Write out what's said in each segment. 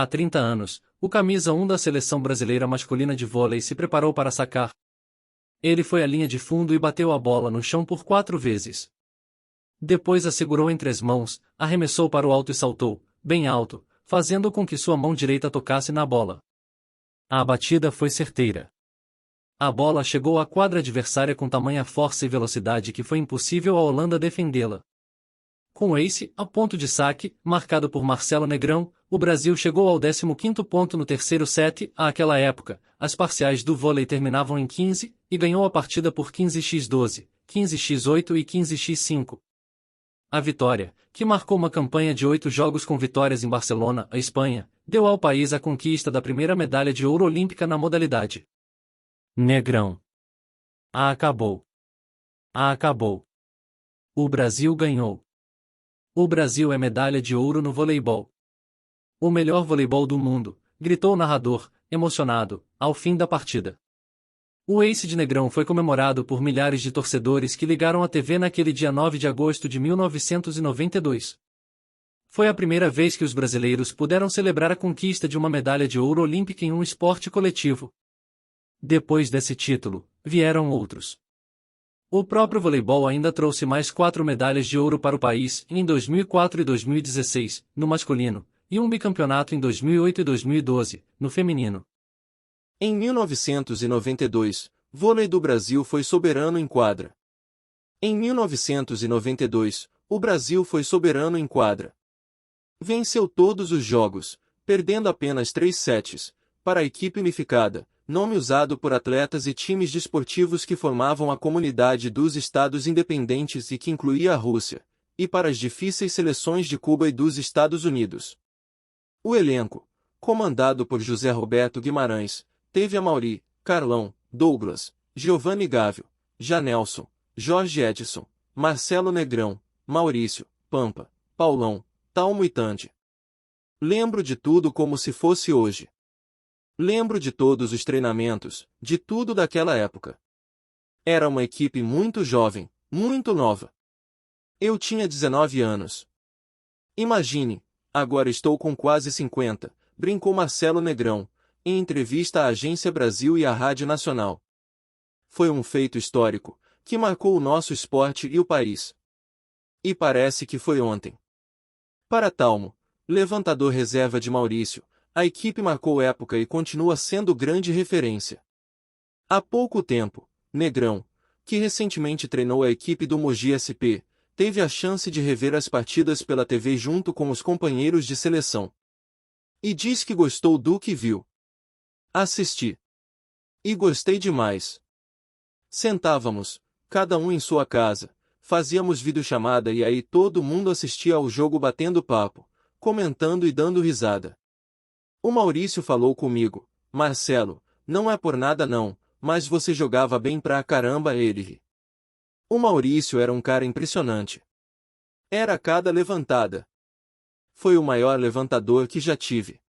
Há 30 anos, o camisa 1 da seleção brasileira masculina de vôlei se preparou para sacar. Ele foi à linha de fundo e bateu a bola no chão por 4 vezes. Depois a segurou entre as mãos, arremessou para o alto e saltou, bem alto, fazendo com que sua mão direita tocasse na bola. A batida foi certeira. A bola chegou à quadra adversária com tamanha força e velocidade que foi impossível à Holanda defendê-la. Com o ace, a ponto de saque, marcado por Marcelo Negrão, o Brasil chegou ao 15º ponto no terceiro set. Àquela época, as parciais do vôlei terminavam em 15, e ganhou a partida por 15x12, 15x8 e 15x5. A vitória, que marcou uma campanha de 8 jogos com vitórias em Barcelona, a Espanha, deu ao país a conquista da primeira medalha de ouro olímpica na modalidade. Negrão. Acabou. Acabou. O Brasil ganhou. O Brasil é medalha de ouro no voleibol. O melhor voleibol do mundo, gritou o narrador, emocionado, ao fim da partida. O ace de Negrão foi comemorado por milhares de torcedores que ligaram a TV naquele dia 9 de agosto de 1992. Foi a primeira vez que os brasileiros puderam celebrar a conquista de uma medalha de ouro olímpica em um esporte coletivo. Depois desse título, vieram outros. O próprio voleibol ainda trouxe mais 4 medalhas de ouro para o país, em 2004 e 2016, no masculino, e um bicampeonato em 2008 e 2012, no feminino. Em 1992, vôlei do Brasil foi soberano em quadra. Em 1992, o Brasil foi soberano em quadra. Venceu todos os jogos, perdendo apenas 3 sets, para a equipe unificada, nome usado por atletas e times desportivos que formavam a comunidade dos Estados Independentes e que incluía a Rússia, e para as difíceis seleções de Cuba e dos Estados Unidos. O elenco, comandado por José Roberto Guimarães, teve Amaury, Carlão, Douglas, Giovanni Gávio, Janelson, Jorge Edson, Marcelo Negrão, Maurício, Pampa, Paulão, Talmo e Tandy. Lembro de tudo como se fosse hoje. Lembro de todos os treinamentos, de tudo daquela época. Era uma equipe muito jovem, muito nova. Eu tinha 19 anos. Imagine, agora estou com quase 50, brincou Marcelo Negrão, em entrevista à Agência Brasil e à Rádio Nacional. Foi um feito histórico, que marcou o nosso esporte e o país. E parece que foi ontem. Para Talmo, levantador reserva de Maurício, a equipe marcou época e continua sendo grande referência. Há pouco tempo, Negrão, que recentemente treinou a equipe do Mogi SP, teve a chance de rever as partidas pela TV junto com os companheiros de seleção. E diz que gostou do que viu. Assisti. E gostei demais. Sentávamos, cada um em sua casa, fazíamos videochamada e aí todo mundo assistia ao jogo batendo papo, comentando e dando risada. O Maurício falou comigo, Marcelo, não é por nada não, mas você jogava bem pra caramba ele. O Maurício era um cara impressionante. Era cada levantada. Foi o maior levantador que já tive.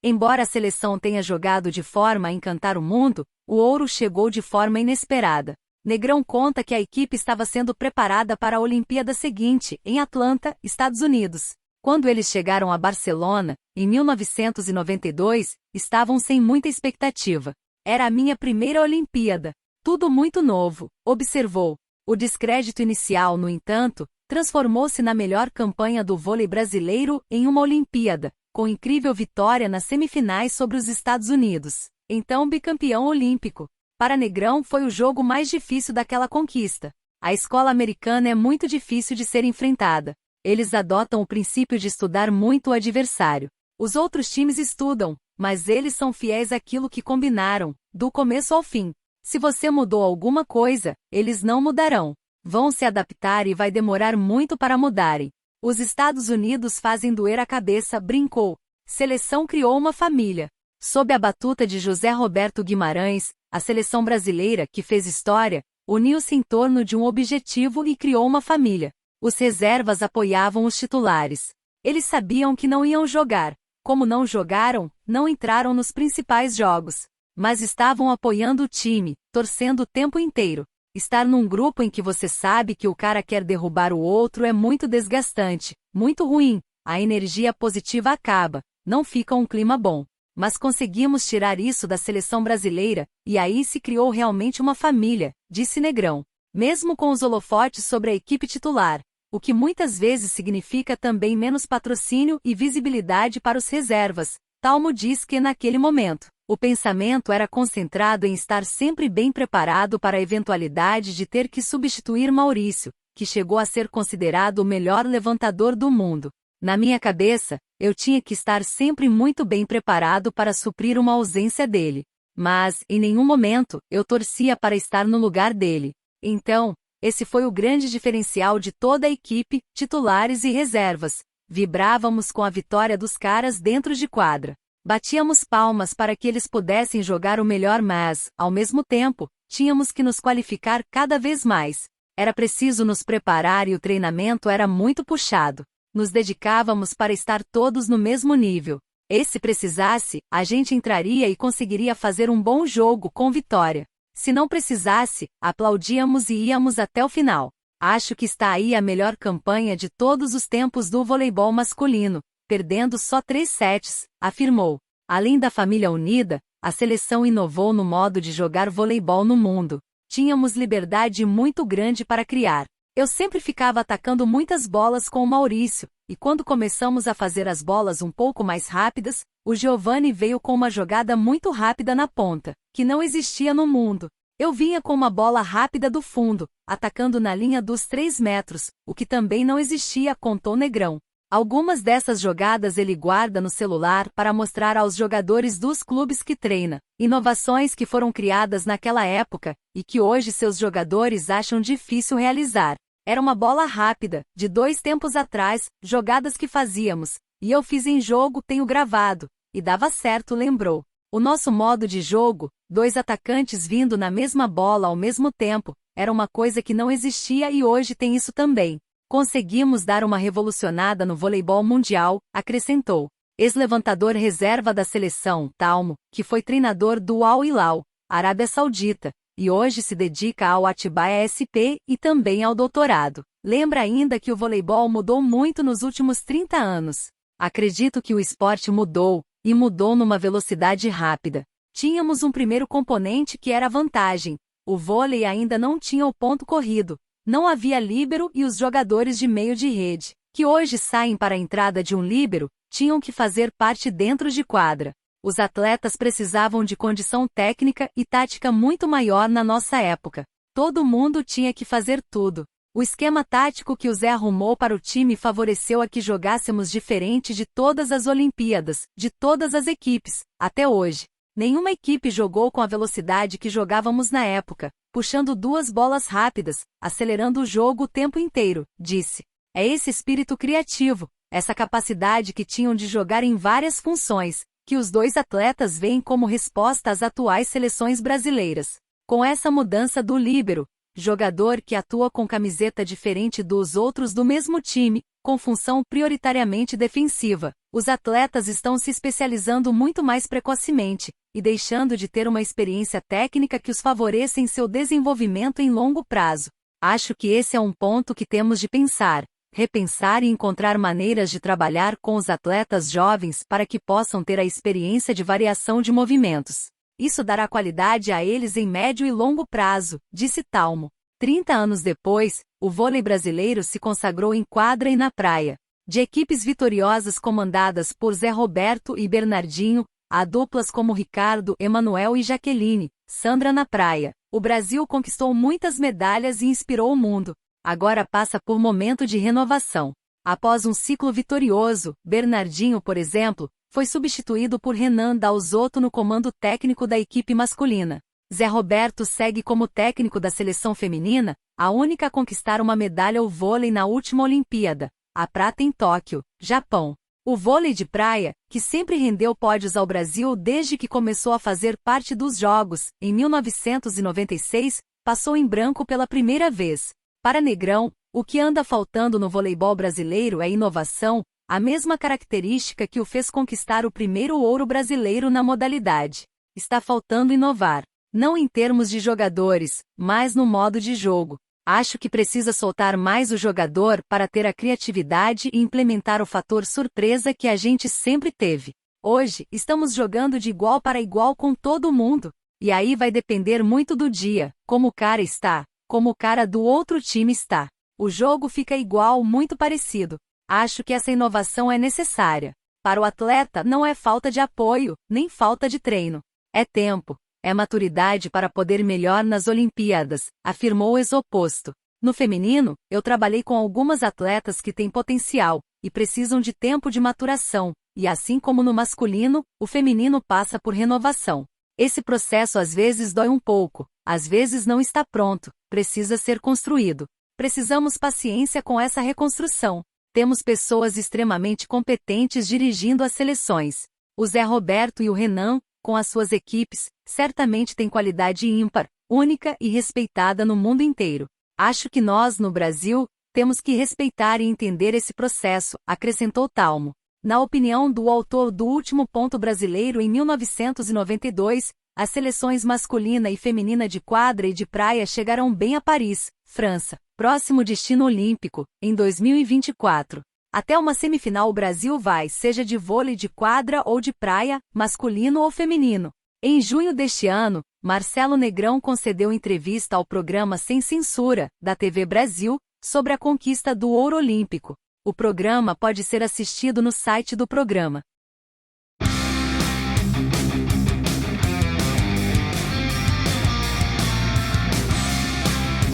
Embora a seleção tenha jogado de forma a encantar o mundo, o ouro chegou de forma inesperada. Negrão conta que a equipe estava sendo preparada para a Olimpíada seguinte, em Atlanta, Estados Unidos. Quando eles chegaram a Barcelona, em 1992, estavam sem muita expectativa. Era a minha primeira Olimpíada. Tudo muito novo, observou. O descrédito inicial, no entanto, transformou-se na melhor campanha do vôlei brasileiro em uma Olimpíada, com incrível vitória nas semifinais sobre os Estados Unidos, então bicampeão olímpico. Para Negrão foi o jogo mais difícil daquela conquista. A escola americana é muito difícil de ser enfrentada. Eles adotam o princípio de estudar muito o adversário. Os outros times estudam, mas eles são fiéis àquilo que combinaram, do começo ao fim. Se você mudou alguma coisa, eles não mudarão. Vão se adaptar e vai demorar muito para mudarem. Os Estados Unidos fazem doer a cabeça, brincou. Seleção criou uma família. Sob a batuta de José Roberto Guimarães, a seleção brasileira, que fez história, uniu-se em torno de um objetivo e criou uma família. Os reservas apoiavam os titulares. Eles sabiam que não iam jogar. Como não jogaram, não entraram nos principais jogos. Mas estavam apoiando o time, torcendo o tempo inteiro. Estar num grupo em que você sabe que o cara quer derrubar o outro é muito desgastante, muito ruim. A energia positiva acaba. não fica um clima bom. Mas conseguimos tirar isso da seleção brasileira, e aí se criou realmente uma família, disse Negrão. Mesmo com os holofotes sobre a equipe titular, o que muitas vezes significa também menos patrocínio e visibilidade para os reservas. Talmo diz que naquele momento, o pensamento era concentrado em estar sempre bem preparado para a eventualidade de ter que substituir Maurício, que chegou a ser considerado o melhor levantador do mundo. Na minha cabeça, eu tinha que estar sempre muito bem preparado para suprir uma ausência dele. Mas, em nenhum momento, eu torcia para estar no lugar dele. Então, esse foi o grande diferencial de toda a equipe, titulares e reservas. Vibrávamos com a vitória dos caras dentro de quadra. Batíamos palmas para que eles pudessem jogar o melhor, mas, ao mesmo tempo, tínhamos que nos qualificar cada vez mais. Era preciso nos preparar e o treinamento era muito puxado. Nos dedicávamos para estar todos no mesmo nível. E se precisasse, a gente entraria e conseguiria fazer um bom jogo com vitória. Se não precisasse, aplaudíamos e íamos até o final. Acho que está aí a melhor campanha de todos os tempos do voleibol masculino, perdendo só 3 sets, afirmou. Além da família unida, a seleção inovou no modo de jogar voleibol no mundo. Tínhamos liberdade muito grande para criar. Eu sempre ficava atacando muitas bolas com o Maurício, e quando começamos a fazer as bolas um pouco mais rápidas, o Giovanni veio com uma jogada muito rápida na ponta, que não existia no mundo. Eu vinha com uma bola rápida do fundo, atacando na linha dos 3 metros, o que também não existia, contou Negrão. Algumas dessas jogadas ele guarda no celular para mostrar aos jogadores dos clubes que treina, inovações que foram criadas naquela época, e que hoje seus jogadores acham difícil realizar. Era uma bola rápida, de 2 tempos atrás, jogadas que fazíamos, e eu fiz em jogo, tenho gravado, e dava certo, lembrou. O nosso modo de jogo, 2 atacantes vindo na mesma bola ao mesmo tempo, era uma coisa que não existia e hoje tem isso também. Conseguimos dar uma revolucionada no voleibol mundial, acrescentou. Ex-levantador reserva da seleção, Talmo, que foi treinador do Al Hilal, Arábia Saudita, e hoje se dedica ao Atibaia SP e também ao doutorado. Lembra ainda que o voleibol mudou muito nos últimos 30 anos. Acredito que o esporte mudou, e mudou numa velocidade rápida. Tínhamos um primeiro componente que era a vantagem. O vôlei ainda não tinha o ponto corrido. Não havia líbero e os jogadores de meio de rede, que hoje saem para a entrada de um líbero, tinham que fazer parte dentro de quadra. Os atletas precisavam de condição técnica e tática muito maior na nossa época. Todo mundo tinha que fazer tudo. O esquema tático que o Zé arrumou para o time favoreceu a que jogássemos diferente de todas as Olimpíadas, de todas as equipes, até hoje. Nenhuma equipe jogou com a velocidade que jogávamos na época, puxando 2 bolas rápidas, acelerando o jogo o tempo inteiro, disse. É esse espírito criativo, essa capacidade que tinham de jogar em várias funções, que os 2 atletas veem como resposta às atuais seleções brasileiras. Com essa mudança do líbero, jogador que atua com camiseta diferente dos outros do mesmo time, com função prioritariamente defensiva, os atletas estão se especializando muito mais precocemente, e deixando de ter uma experiência técnica que os favoreça em seu desenvolvimento em longo prazo. Acho que esse é um ponto que temos de pensar, repensar e encontrar maneiras de trabalhar com os atletas jovens para que possam ter a experiência de variação de movimentos. Isso dará qualidade a eles em médio e longo prazo, disse Talmo. 30 anos depois, o vôlei brasileiro se consagrou em quadra e na praia. De equipes vitoriosas comandadas por Zé Roberto e Bernardinho, a duplas como Ricardo, Emanuel e Jaqueline, Sandra na praia. O Brasil conquistou muitas medalhas e inspirou o mundo. Agora passa por momento de renovação. Após um ciclo vitorioso, Bernardinho, por exemplo, foi substituído por Renan Dalzotto no comando técnico da equipe masculina. Zé Roberto segue como técnico da seleção feminina, a única a conquistar uma medalha ao vôlei na última Olimpíada, a prata em Tóquio, Japão. O vôlei de praia, que sempre rendeu pódios ao Brasil desde que começou a fazer parte dos Jogos, em 1996, passou em branco pela primeira vez. Para Negrão, o que anda faltando no voleibol brasileiro é inovação, a mesma característica que o fez conquistar o primeiro ouro brasileiro na modalidade. Está faltando inovar, não em termos de jogadores, mas no modo de jogo. Acho que precisa soltar mais o jogador para ter a criatividade e implementar o fator surpresa que a gente sempre teve. Hoje, estamos jogando de igual para igual com todo mundo. E aí vai depender muito do dia, como o cara está, como o cara do outro time está. O jogo fica igual, muito parecido. Acho que essa inovação é necessária. Para o atleta não é falta de apoio, nem falta de treino. É tempo. É maturidade para poder melhor nas Olimpíadas, afirmou o ex-oposto. No feminino, eu trabalhei com algumas atletas que têm potencial e precisam de tempo de maturação, e assim como no masculino, o feminino passa por renovação. Esse processo às vezes dói um pouco, às vezes não está pronto, precisa ser construído. Precisamos paciência com essa reconstrução. Temos pessoas extremamente competentes dirigindo as seleções. O Zé Roberto e o Renan, com as suas equipes, certamente têm qualidade ímpar, única e respeitada no mundo inteiro. Acho que nós, no Brasil, temos que respeitar e entender esse processo, acrescentou Talmo. Na opinião do autor do Último Ponto Brasileiro em 1992, as seleções masculina e feminina de quadra e de praia chegarão bem a Paris, França, próximo destino olímpico, em 2024. Até uma semifinal o Brasil vai, seja de vôlei de quadra ou de praia, masculino ou feminino. Em junho deste ano, Marcelo Negrão concedeu entrevista ao programa Sem Censura, da TV Brasil, sobre a conquista do ouro olímpico. O programa pode ser assistido no site do programa.